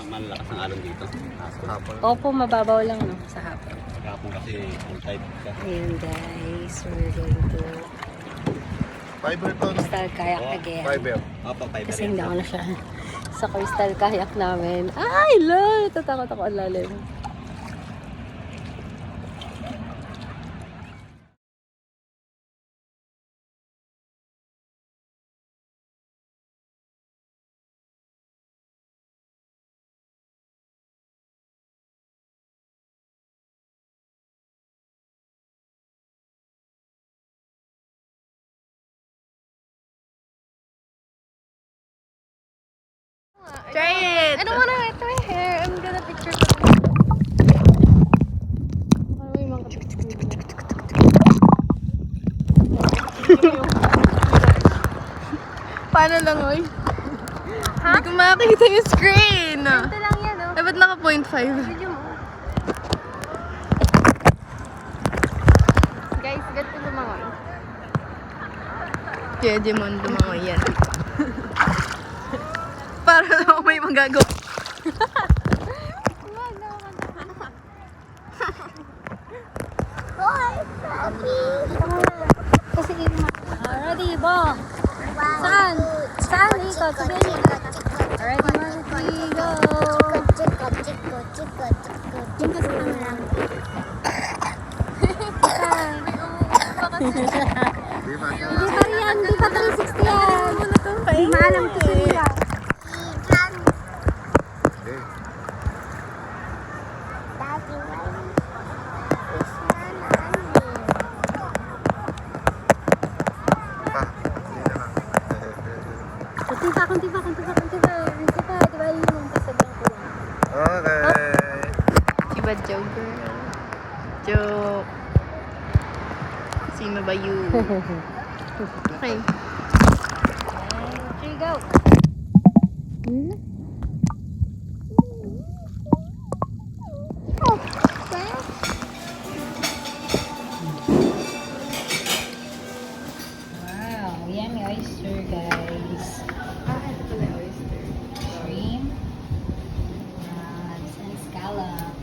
Malalakas ang alon dito. Hapon. Opo, mababaw lang no, sa hapon. Hapon kasi ang type ka. Ayan guys, we're going to Fiber to. crystal kayak again. Fiber. Opo, fiber Kasi yan. hindi ako na siya sa crystal kayak namin. Ay, lol! Tatakot ako ang lalim. Try it! I don't want to wet my hair. I'm gonna picture it. Paano lang, oy? Hindi ko makakita yung screen. Ito lang yan, oh. Eh, ba't naka 0.5? Video mo. Guys, ganito lumangoy. Kaya Jemon, lumangoy yan. Para na may magagawa. Kasi ready, bo! Saan? Saan ikot? Sabihin niyo. Ready, ready, go! Di ba? Hindi pa yan, hindi pa 360 yan. Hindi maalam ko sa nila. Okay. Pa. Hindi na lang. Kunti pa, kunti pa, kunti pa, kunti pa. Kunti pa, di ba yun yung pasabihan ko lang. Okay. Diba, joke girl? Joke. Sino ba you? Okay. 3, go! Wow, yummy oyster, guys. Ito pala oyster. Shrimp. And scallop.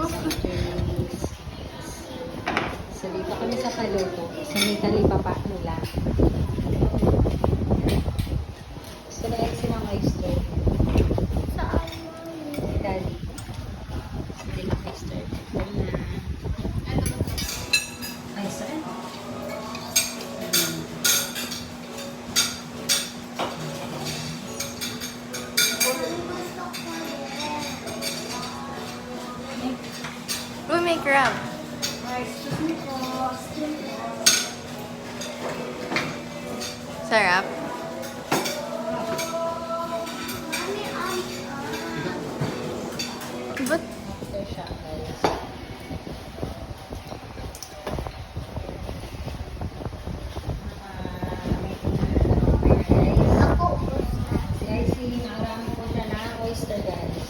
Oysters. So, dito kami sa Paluto. Sa Italy pa pa nila. Gusto na yung silang oyster. Italy. Silang oyster. Oyster? We make crab. Sarap. Ba't? Ito siya, guys. Guys, nakarami po siya na oyster, guys.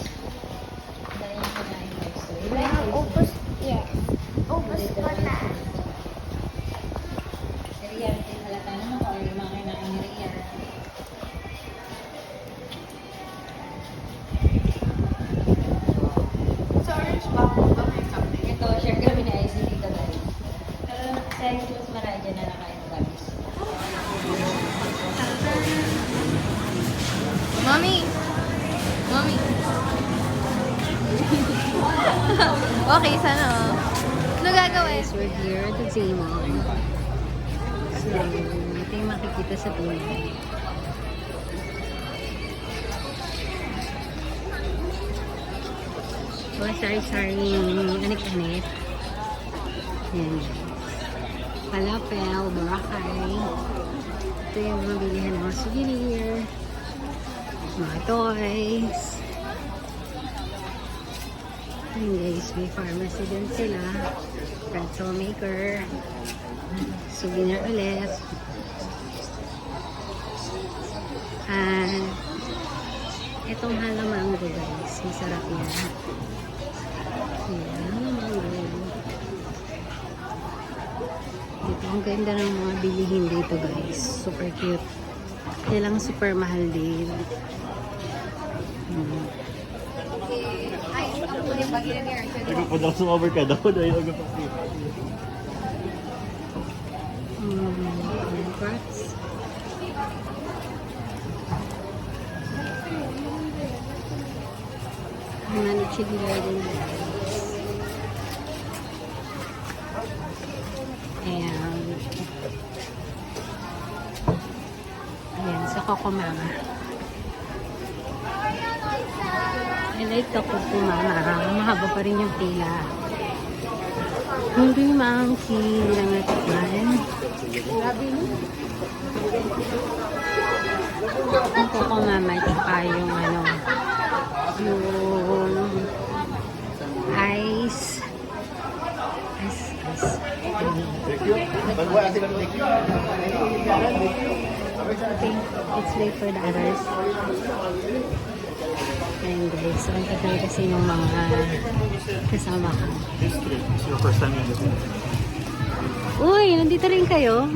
Dahil yung kinain oyster. Yeah. Opus pala. Si Rian, halata naman ko yung mga kinain ni Rian. Sa orange ba? Okay, something. Ito, share kami na IC dito, guys. Pero sa IC, mas marami dyan na nakain, guys. Mommy! Mommy! Okay, sana oh. Ano gagawin? Guys, we're here at the Zaymon. So, ito yung makikita sa tulay. Oh, sorry. Anik-anik. Yan. Falafel, Boracay. Ito yung mga bilihan ng mga souvenir. Mga toys. Ayan guys, may pharmacy din sila. Pretzel maker. Souvenir ulit. And itong halamango guys, masarap yan. Ayan, halamango. Dito, ang ganda ng mga bilihin dito guys. Super cute. Kaya lang super mahal din. Nagpapadala sa over ka daw. Dahil nagpapadala. Congrats. Chili garden. Ayan, sa Coco Mama. I like the Coco Mama. Mahaba pa rin yung pila. Hungry monkey lang natin. Yung Coco Mama, tsaka yung ano, yung ice. Okay, let's wait for the others. Ayun guys, so ang tagal kasi ng mga kasama ko. It's your first time in the film. Uy, nandito rin kayo?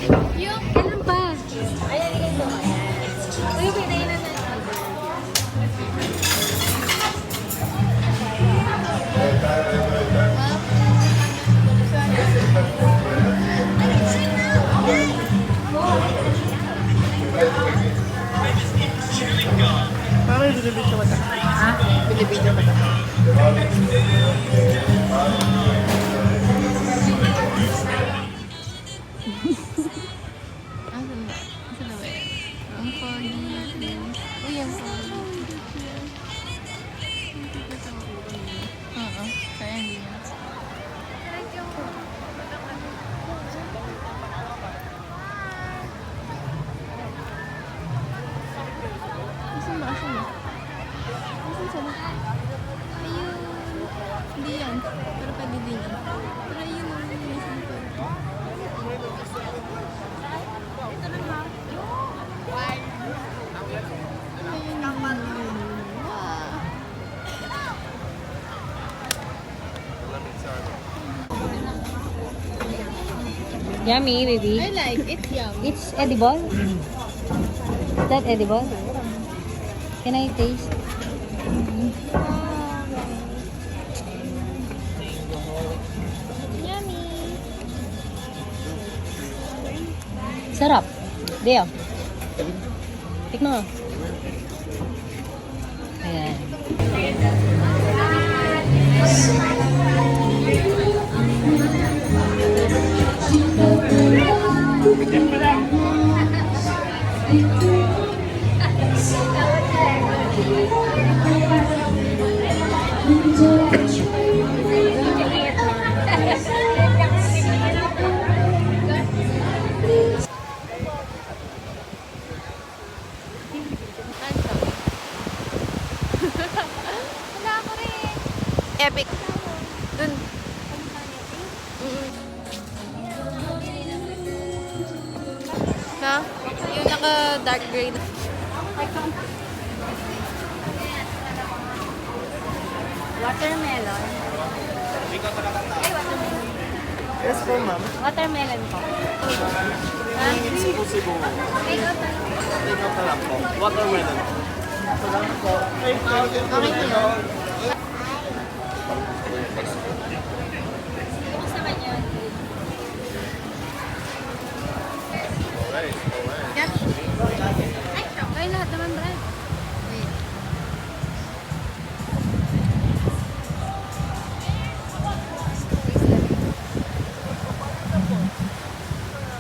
Kailan pa? Uy, pinayin na natin. Mami, binibidyo ba ito? Ha? Binibidyo ba ito? Ang pogi. Uy, ang pogi. Oo, kaya hindi niya. Asan ba? Asan ba? Asan sila? Ayun. Hindi yan. Pero pwede din yan. Pero ayun ang nilisan ko. Ito na ha. Ayun ang wow. Yummy, baby. I like it. Yummy. It's edible? Is that edible? Can I taste? Yummy. Sarap. Deo. Tikman mo. Ayan. Wala ko rin. Epic. Dun. Na? Yung naka dark gray na. Watermelon. Yes po, ma'am. Watermelon po. Sibo-sibo. Take out na. Take out na lang po. Watermelon. Okay na yun. Gusto naman yun. Yan. Ay, lahat naman, Brad. Wait.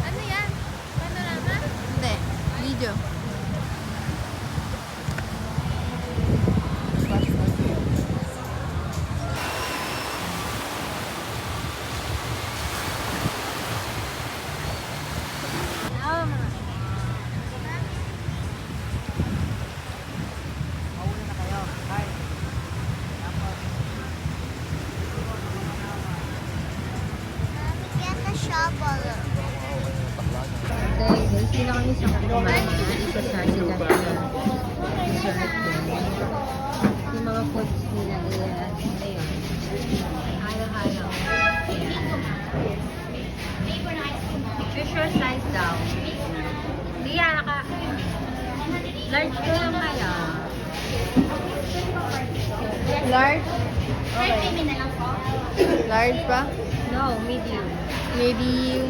Ano yan? Panorama? Hindi. Video. Get the shovel. Dahil guys, sila kami sa kumain na isa sa sila na resort din. Yung mga foods nila ayun. Halo-halo. Ayan. Fish or slice daw. Hindi yan, large ko lang kaya. Large? Okay. Large pa? No, medium. Medium.